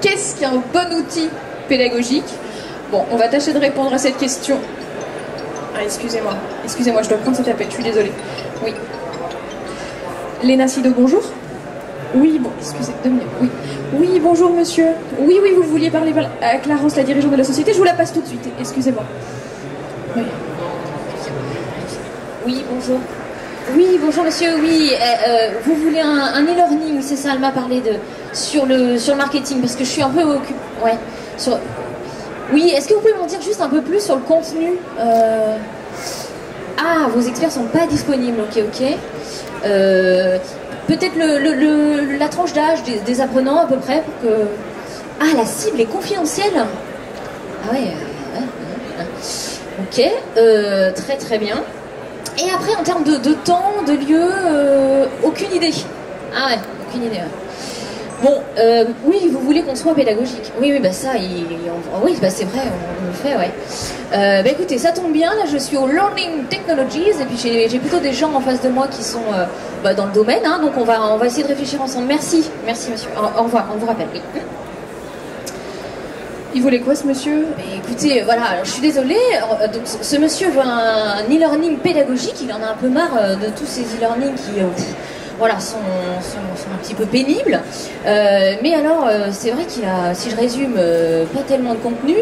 qu'est-ce qu'un bon outil pédagogique? Bon, on va tâcher de répondre à cette question. Ah, excusez-moi, je dois prendre cet appel, je suis désolée. Oui. Léna Sido, bonjour. Oui, bon, excusez, 2 minutes, oui. Oui, bonjour monsieur. Oui, vous vouliez parler à Clarence, la dirigeante de la société, je vous la passe tout de suite, excusez-moi. Oui. Oui, bonjour. Oui, bonjour monsieur, oui, vous voulez un e-learning, c'est ça, elle m'a parlé sur le marketing, parce que je suis un peu occupée, ouais, oui, est-ce que vous pouvez m'en dire juste un peu plus sur le contenu? Ah, vos experts sont pas disponibles, ok. Peut-être la tranche d'âge des apprenants à peu près, pour que... Ah, la cible est confidentielle? Ah ouais, ok, très bien. Et après, en termes de temps, de lieu, aucune idée. Ah ouais, aucune idée. Ouais. Bon, oui, vous voulez qu'on soit pédagogique. Oui, bah ça, oui, bah c'est vrai, on le fait, ouais. Bah écoutez, ça tombe bien, là je suis au Learning Technologies, et puis j'ai plutôt des gens en face de moi qui sont dans le domaine, hein, donc on va essayer de réfléchir ensemble. Merci monsieur. Au revoir, on vous rappelle, oui. Il voulait quoi ce monsieur? Mais écoutez, voilà, je suis désolée, donc ce monsieur veut un e-learning pédagogique, il en a un peu marre de tous ces e-learning qui voilà, sont un petit peu pénibles. Mais alors, c'est vrai qu'il a, si je résume, pas tellement de contenu,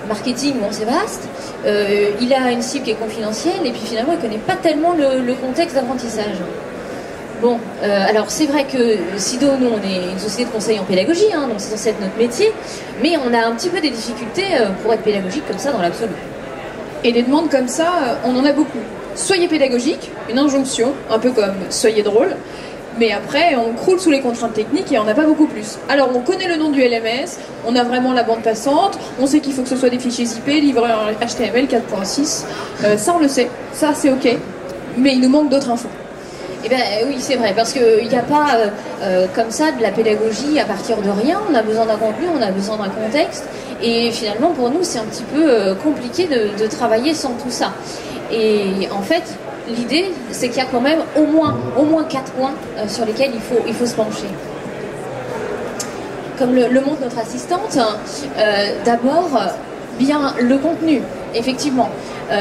marketing, bon c'est vaste, il a une cible qui est confidentielle, et puis finalement il connaît pas tellement le contexte d'apprentissage. Bon, alors c'est vrai que Sido, nous on est une société de conseil en pédagogie, hein, donc c'est censé être notre métier, mais on a un petit peu des difficultés pour être pédagogique comme ça dans l'absolu. Et des demandes comme ça, on en a beaucoup. Soyez pédagogique, une injonction, un peu comme soyez drôle, mais après on croule sous les contraintes techniques et on n'a pas beaucoup plus. Alors on connaît le nom du LMS, on a vraiment la bande passante, on sait qu'il faut que ce soit des fichiers IP, livrés en HTML 4.6, ça on le sait, ça c'est ok, mais il nous manque d'autres infos. Eh bien oui, c'est vrai, parce qu'il n'y a pas comme ça de la pédagogie à partir de rien. On a besoin d'un contenu, on a besoin d'un contexte, et finalement pour nous c'est un petit peu compliqué de travailler sans tout ça. Et en fait, l'idée c'est qu'il y a quand même au moins 4 points sur lesquels il faut se pencher. Comme le montre notre assistante, d'abord bien le contenu, effectivement.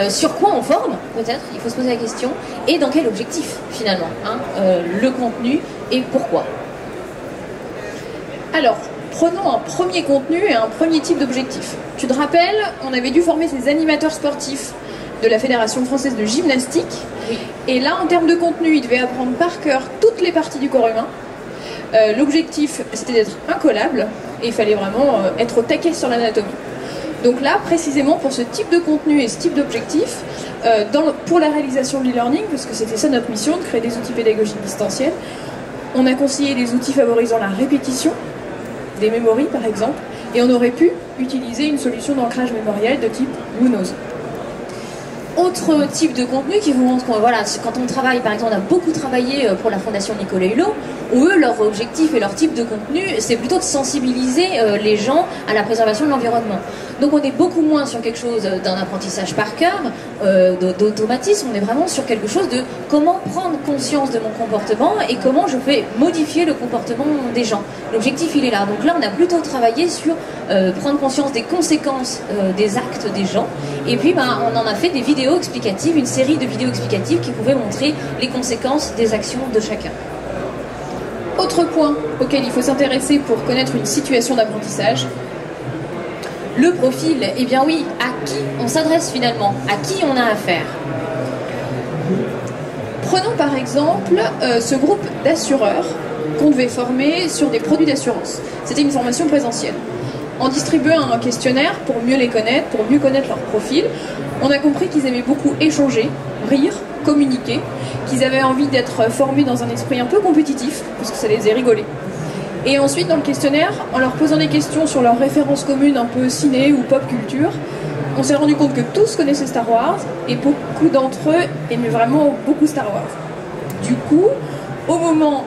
Sur quoi on forme, peut-être, il faut se poser la question, et dans quel objectif, finalement, hein, le contenu et pourquoi. Alors, prenons un premier contenu et un premier type d'objectif. Tu te rappelles, on avait dû former ces animateurs sportifs de la Fédération française de gymnastique, oui. Et là, en termes de contenu, ils devaient apprendre par cœur toutes les parties du corps humain. L'objectif, c'était d'être incollable, et il fallait vraiment être au taquet sur l'anatomie. Donc là, précisément pour ce type de contenu et ce type d'objectif, pour la réalisation de l'e-learning, parce que c'était ça notre mission, de créer des outils pédagogiques distanciels, on a conseillé des outils favorisant la répétition, des memories par exemple, et on aurait pu utiliser une solution d'ancrage mémoriel de type Moonose. Autre type de contenu qui vous montre que voilà, quand on travaille, par exemple, on a beaucoup travaillé pour la Fondation Nicolas Hulot, où eux, leur objectif et leur type de contenu, c'est plutôt de sensibiliser les gens à la préservation de l'environnement. Donc on est beaucoup moins sur quelque chose d'un apprentissage par cœur, d'automatisme, on est vraiment sur quelque chose de comment prendre conscience de mon comportement et comment je peux modifier le comportement des gens. L'objectif, il est là. Donc là, on a plutôt travaillé sur prendre conscience des conséquences des actes des gens, et puis on en a fait des vidéos explicatives, une série de vidéos explicatives qui pouvaient montrer les conséquences des actions de chacun. Autre point auquel il faut s'intéresser pour connaître une situation d'apprentissage, le profil. Eh bien oui, à qui on s'adresse finalement? À qui on a affaire? Prenons par exemple ce groupe d'assureurs qu'on devait former sur des produits d'assurance. C'était une formation présentielle. On distribuait un questionnaire pour mieux les connaître, pour mieux connaître leur profil. On a compris qu'ils aimaient beaucoup échanger, rire, communiquer, qu'ils avaient envie d'être formés dans un esprit un peu compétitif, parce que ça les faisait rigoler. Et ensuite, dans le questionnaire, en leur posant des questions sur leurs références communes un peu ciné ou pop culture, on s'est rendu compte que tous connaissaient Star Wars, et beaucoup d'entre eux aimaient vraiment beaucoup Star Wars. Du coup, au moment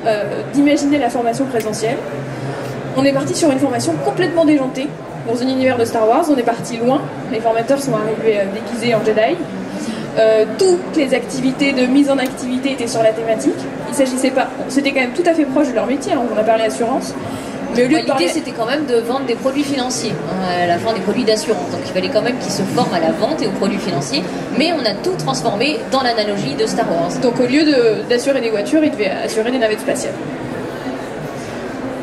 d'imaginer la formation présentielle, on est parti sur une formation complètement déjantée. Dans un univers de Star Wars, on est parti loin. Les formateurs sont arrivés déguisés en Jedi. Toutes les activités de mise en activité étaient sur la thématique. Il s'agissait pas... C'était quand même tout à fait proche de leur métier, hein, on a parlé assurance. Mais l'idée c'était quand même de vendre des produits financiers, à la fin des produits d'assurance. Donc il fallait quand même qu'ils se forment à la vente et aux produits financiers. Mais on a tout transformé dans l'analogie de Star Wars. Donc au lieu d'assurer des voitures, ils devaient assurer des navettes spatiales.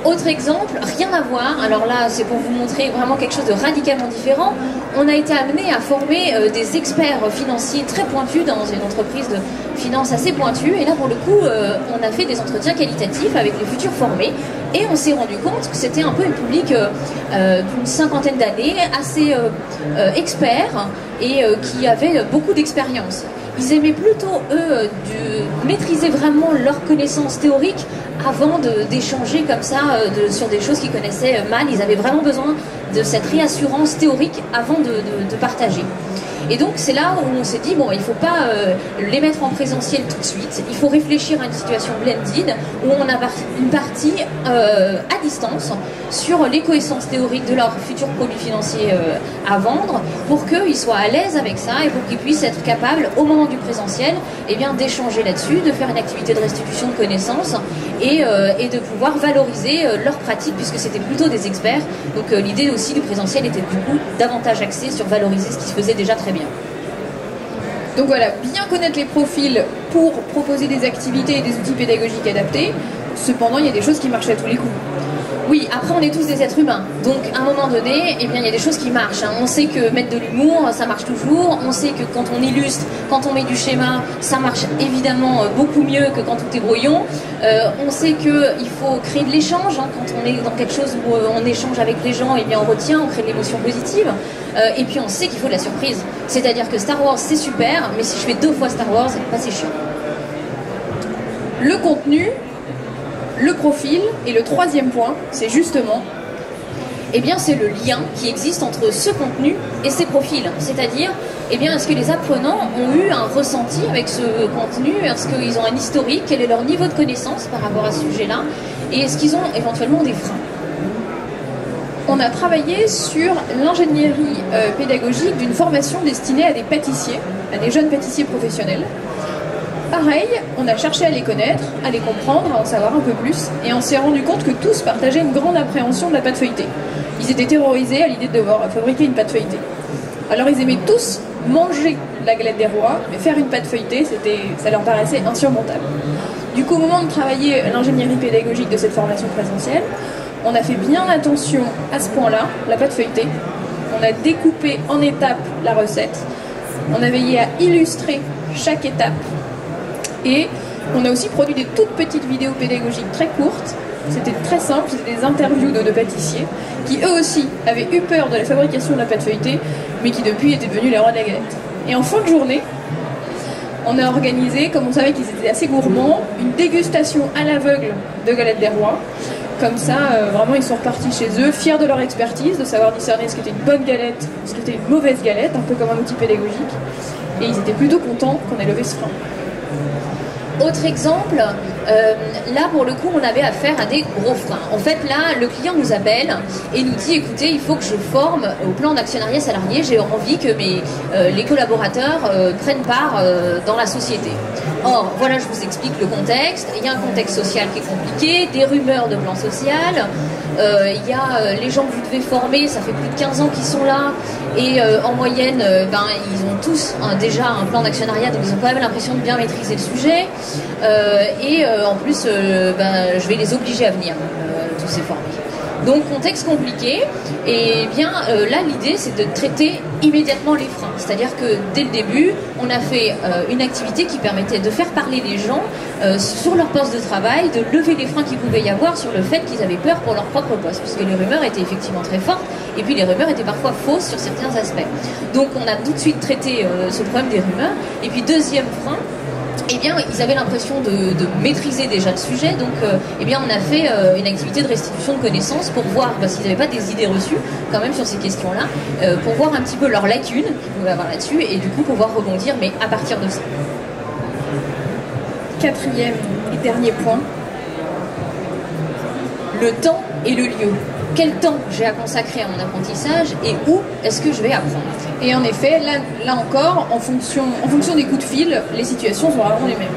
Autre exemple, rien à voir, alors là c'est pour vous montrer vraiment quelque chose de radicalement différent. On a été amené à former des experts financiers très pointus dans une entreprise de finance assez pointue. Et là pour le coup, on a fait des entretiens qualitatifs avec les futurs formés. Et on s'est rendu compte que c'était un peu un public d'une cinquantaine d'années, assez experts et qui avait beaucoup d'expérience. Ils aimaient plutôt, eux, maîtriser vraiment leurs connaissances théoriques avant d'échanger comme ça sur des choses qu'ils connaissaient mal. Ils avaient vraiment besoin de cette réassurance théorique avant de partager. Et donc c'est là où on s'est dit, bon, il ne faut pas les mettre en présentiel tout de suite, il faut réfléchir à une situation blended où on a une partie à distance sur les connaissances théoriques de leurs futurs produits financiers à vendre pour qu'ils soient à l'aise avec ça et pour qu'ils puissent être capables au moment du présentiel d'échanger là-dessus, de faire une activité de restitution de connaissances et de pouvoir valoriser leurs pratiques puisque c'était plutôt des experts. Donc l'idée aussi du présentiel était du coup davantage axée sur valoriser ce qui se faisait déjà très bien. Donc voilà, bien connaître les profils pour proposer des activités et des outils pédagogiques adaptés. Cependant, il y a des choses qui marchent à tous les coups. Oui, après on est tous des êtres humains, donc à un moment donné, il y a des choses qui marchent. On sait que mettre de l'humour, ça marche toujours. On sait que quand on illustre, quand on met du schéma, ça marche évidemment beaucoup mieux que quand tout est brouillon. On sait qu'il faut créer de l'échange. Quand on est dans quelque chose où on échange avec les gens, on retient, on crée de l'émotion positive. Et puis on sait qu'il faut de la surprise. C'est-à-dire que Star Wars, c'est super, mais si je fais 2 fois Star Wars, c'est chiant. Le contenu, le profil, et le 3e point, c'est justement c'est le lien qui existe entre ce contenu et ces profils. C'est-à-dire, est-ce que les apprenants ont eu un ressenti avec ce contenu? Est-ce qu'ils ont un historique? Quel est leur niveau de connaissance par rapport à ce sujet-là? Et est-ce qu'ils ont éventuellement des freins? On a travaillé sur l'ingénierie pédagogique d'une formation destinée à des pâtissiers, à des jeunes pâtissiers professionnels. Pareil, on a cherché à les connaître, à les comprendre, à en savoir un peu plus, et on s'est rendu compte que tous partageaient une grande appréhension de la pâte feuilletée. Ils étaient terrorisés à l'idée de devoir fabriquer une pâte feuilletée. Alors ils aimaient tous manger la galette des rois, mais faire une pâte feuilletée, ça leur paraissait insurmontable. Du coup, au moment de travailler l'ingénierie pédagogique de cette formation présentielle, on a fait bien attention à ce point-là, la pâte feuilletée. On a découpé en étapes la recette. On a veillé à illustrer chaque étape. Et on a aussi produit des toutes petites vidéos pédagogiques très courtes. C'était très simple, c'était des interviews de pâtissiers qui eux aussi avaient eu peur de la fabrication de la pâte feuilletée, mais qui depuis étaient devenus les rois de la galette. Et en fin de journée, on a organisé, comme on savait qu'ils étaient assez gourmands, une dégustation à l'aveugle de galettes des rois. Comme ça, vraiment, ils sont repartis chez eux, fiers de leur expertise, de savoir discerner ce qu'était une bonne galette, ce qu'était une mauvaise galette, un peu comme un outil pédagogique. Et ils étaient plutôt contents qu'on ait levé ce frein. Autre exemple, là pour le coup on avait affaire à des gros freins. En fait là le client nous appelle et nous dit écoutez il faut que je forme au plan d'actionnariat salarié, j'ai envie que les collaborateurs prennent part dans la société. Or voilà je vous explique le contexte, il y a un contexte social qui est compliqué, des rumeurs de plan social, il y a les gens que vous devez former, ça fait plus de 15 ans qu'ils sont là et en moyenne ils ont tous déjà un plan d'actionnariat donc ils ont quand même l'impression de bien maîtriser le sujet. En plus, je vais les obliger à venir, tous ces formés. Donc, contexte compliqué. Et là, l'idée, c'est de traiter immédiatement les freins. C'est-à-dire que dès le début, on a fait une activité qui permettait de faire parler les gens sur leur poste de travail, de lever les freins qu'il pouvait y avoir sur le fait qu'ils avaient peur pour leur propre poste, puisque les rumeurs étaient effectivement très fortes, et puis les rumeurs étaient parfois fausses sur certains aspects. Donc, on a tout de suite traité ce problème des rumeurs. Et puis, deuxième frein, ils avaient l'impression de maîtriser déjà le sujet, donc on a fait une activité de restitution de connaissances pour voir, parce qu'ils n'avaient pas des idées reçues quand même sur ces questions-là, pour voir un petit peu leurs lacunes qu'ils pouvaient avoir là-dessus, et du coup pouvoir rebondir, mais à partir de ça. 4e et dernier point. Le temps et le lieu. Quel temps j'ai à consacrer à mon apprentissage et où est-ce que je vais apprendre? Et en effet, là encore, en fonction des coups de fil, les situations sont vraiment les mêmes.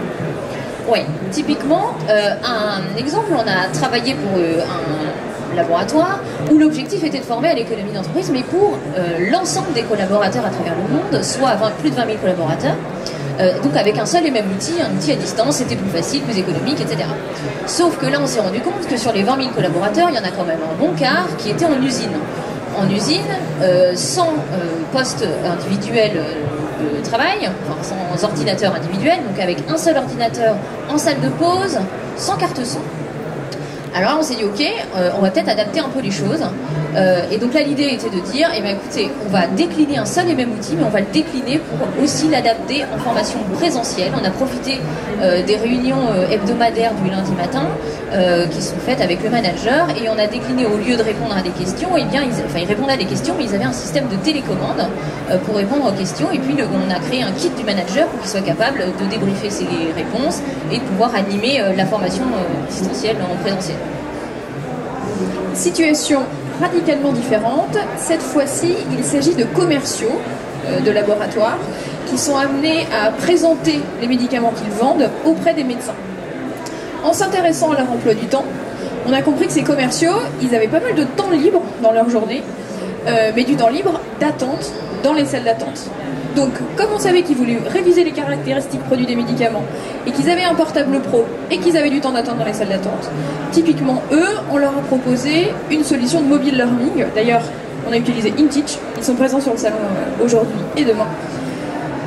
Oui, typiquement, un exemple, on a travaillé pour un laboratoire où l'objectif était de former à l'économie d'entreprise, mais pour l'ensemble des collaborateurs à travers le monde, soit plus de 20 000 collaborateurs, donc avec un seul et même outil, un outil à distance, c'était plus facile, plus économique, etc. Sauf que là, on s'est rendu compte que sur les 20 000 collaborateurs, il y en a quand même un bon quart qui étaient en usine. En usine, sans poste individuel de travail, enfin sans ordinateur individuel, donc avec un seul ordinateur en salle de pause, sans carte son. Alors là, on s'est dit, ok, on va peut-être adapter un peu les choses. Et donc là, l'idée était de dire, eh bien, écoutez, on va décliner un seul et même outil, mais on va le décliner pour aussi l'adapter en formation présentielle. On a profité des réunions hebdomadaires du lundi matin, qui sont faites avec le manager, et on a décliné, au lieu de répondre à des questions, eh bien, ils répondaient à des questions, mais ils avaient un système de télécommande pour répondre aux questions, et puis on a créé un kit du manager pour qu'il soit capable de débriefer ses réponses et de pouvoir animer la formation distancielle en présentiel. Situation radicalement différente. Cette fois-ci, il s'agit de commerciaux de laboratoires qui sont amenés à présenter les médicaments qu'ils vendent auprès des médecins. En s'intéressant à leur emploi du temps, on a compris que ces commerciaux, ils avaient pas mal de temps libre dans leur journée, mais du temps libre d'attente dans les salles d'attente. Donc, comme on savait qu'ils voulaient réviser les caractéristiques produits des médicaments et qu'ils avaient un portable pro et qu'ils avaient du temps d'attente dans les salles d'attente, typiquement, eux, on leur a proposé une solution de mobile learning. D'ailleurs, on a utilisé InTeach. Ils sont présents sur le salon aujourd'hui et demain.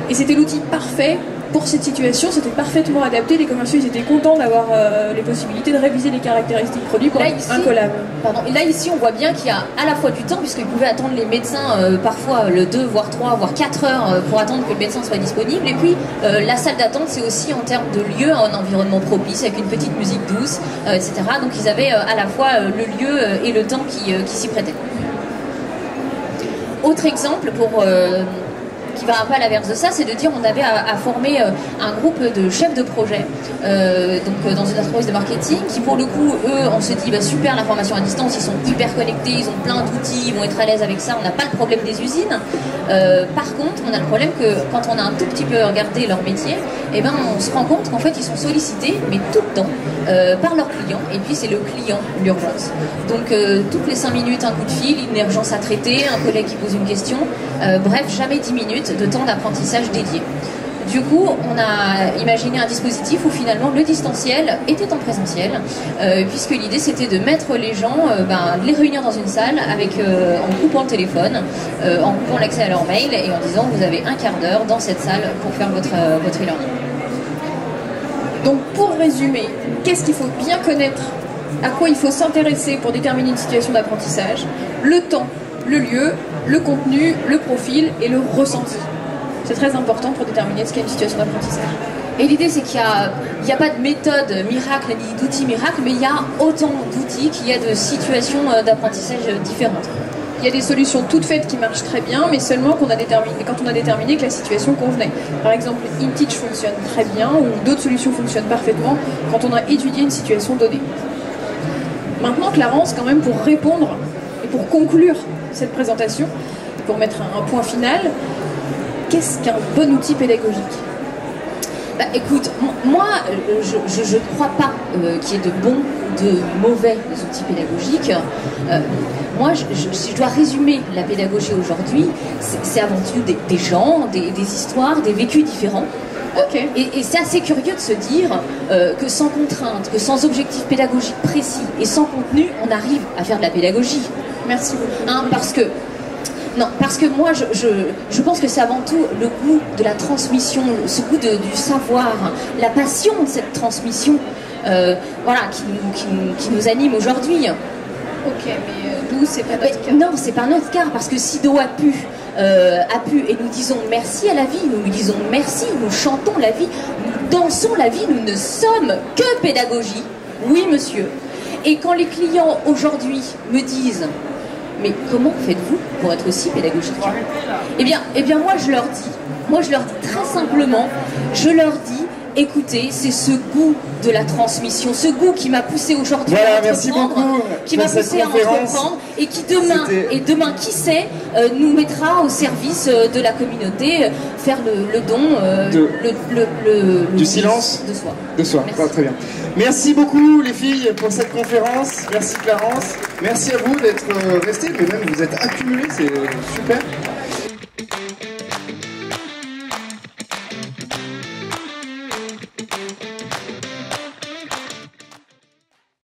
Et c'était l'outil parfait pour cette situation. C'était parfaitement adapté. Les commerciaux, ils étaient contents d'avoir les possibilités de réviser les caractéristiques produits pour un collab. Pardon. Et là, ici, on voit bien qu'il y a à la fois du temps, puisqu'ils pouvaient attendre les médecins parfois le 2, voire 3, voire 4 heures pour attendre que le médecin soit disponible. Et puis, la salle d'attente, c'est aussi en termes de lieu, un environnement propice, avec une petite musique douce, etc. Donc, ils avaient à la fois le lieu et le temps qui s'y prêtaient. Autre exemple qui va un peu à l'inverse de ça, c'est de dire on avait à former un groupe de chefs de projet dans une entreprise de marketing qui, pour le coup, eux, on se dit bah, super, l'information à distance, ils sont hyper connectés, ils ont plein d'outils, ils vont être à l'aise avec ça, on n'a pas le problème des usines. Par contre, on a le problème que quand on a un tout petit peu regardé leur métier, eh ben, on se rend compte qu'en fait ils sont sollicités, mais tout le temps, par leurs clients, et puis c'est le client, l'urgence. Donc toutes les 5 minutes, un coup de fil, une urgence à traiter, un collègue qui pose une question, bref, jamais 10 minutes de temps d'apprentissage dédié. Du coup, on a imaginé un dispositif où finalement le distanciel était en présentiel, puisque l'idée c'était de mettre les gens, de les réunir dans une salle en coupant le téléphone, en coupant l'accès à leur mail et en disant vous avez un quart d'heure dans cette salle pour faire votre e-learning. Donc pour résumer, qu'est-ce qu'il faut bien connaître, à quoi il faut s'intéresser pour déterminer une situation d'apprentissage? Le temps, le lieu, le contenu, le profil et le ressenti. C'est très important pour déterminer ce qu'est une situation d'apprentissage. Et l'idée, c'est qu'il n'y a pas de méthode miracle ni d'outils miracle, mais il y a autant d'outils qu'il y a de situations d'apprentissage différentes. Il y a des solutions toutes faites qui marchent très bien, mais seulement quand on a déterminé que la situation convenait. Par exemple, InTeach fonctionne très bien, ou d'autres solutions fonctionnent parfaitement quand on a étudié une situation donnée. Maintenant, Clarence, quand même, pour répondre et pour conclure cette présentation, pour mettre un point final, qu'est-ce qu'un bon outil pédagogique? Bah, écoute, moi, je ne crois pas qu'il y ait de bons ou de mauvais outils pédagogiques. Moi, si je dois résumer la pédagogie aujourd'hui, c'est avant tout des gens, des histoires, des vécus différents. Okay. Et c'est assez curieux de se dire que sans contrainte, que sans objectif pédagogique précis et sans contenu, on arrive à faire de la pédagogie. Merci beaucoup. Hein, parce que moi, je pense que c'est avant tout le goût de la transmission, ce goût du savoir, la passion de cette transmission, qui nous anime aujourd'hui. Ok, mais nous, c'est pas notre cas. Non, c'est pas notre cas, parce que Sido a pu, et nous disons merci à la vie, nous lui disons merci, nous chantons la vie, nous dansons la vie, nous ne sommes que pédagogie. Oui, monsieur. Et quand les clients aujourd'hui me disent mais comment faites-vous pour être aussi pédagogique? Eh bien, moi je leur dis très simplement, je leur dis, écoutez, c'est ce goût de la transmission, ce goût qui m'a poussé aujourd'hui à entreprendre, qui m'a poussé à entreprendre et qui demain, qui sait, nous mettra au service de la communauté, faire le don du silence de soi. De soi, ah, très bien. Merci beaucoup les filles pour cette conférence. Merci Clarence. Merci à vous d'être restés, mais même vous êtes accumulés, c'est super.